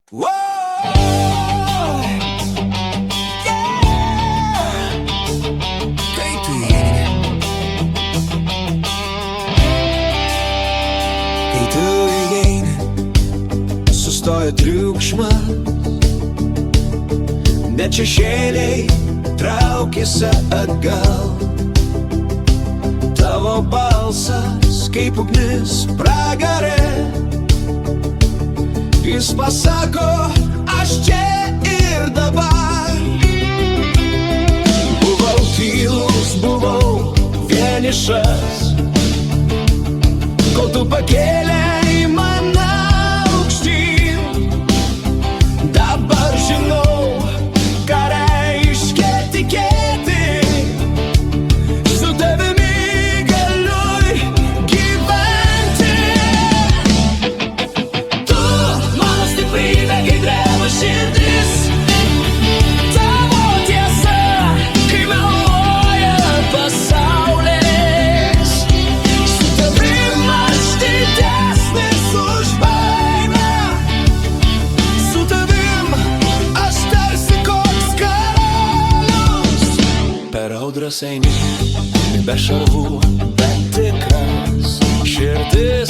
Kai tu eini, kai tu įeini, sustoja triukšmas, net šešėliai traukiasi atgal. Tavo balsas kaip ugnis pragare, jis pasako, aš čia ir dabar. Buvau tylus, buvau vienišas, kol tu pakėlei mane aukštyn. Dabar žinau, ką reiškia tikėti, su tavimi galiu gyventi. Tu mano stiprybė, kai dreba širdis, tavo tiesa, kai meluoja pasaulis. Su tavim aš didesnis už baimę, su tavim aš tarsi koks karalius. Per audras eini, be šarvų, bet tikras, širdis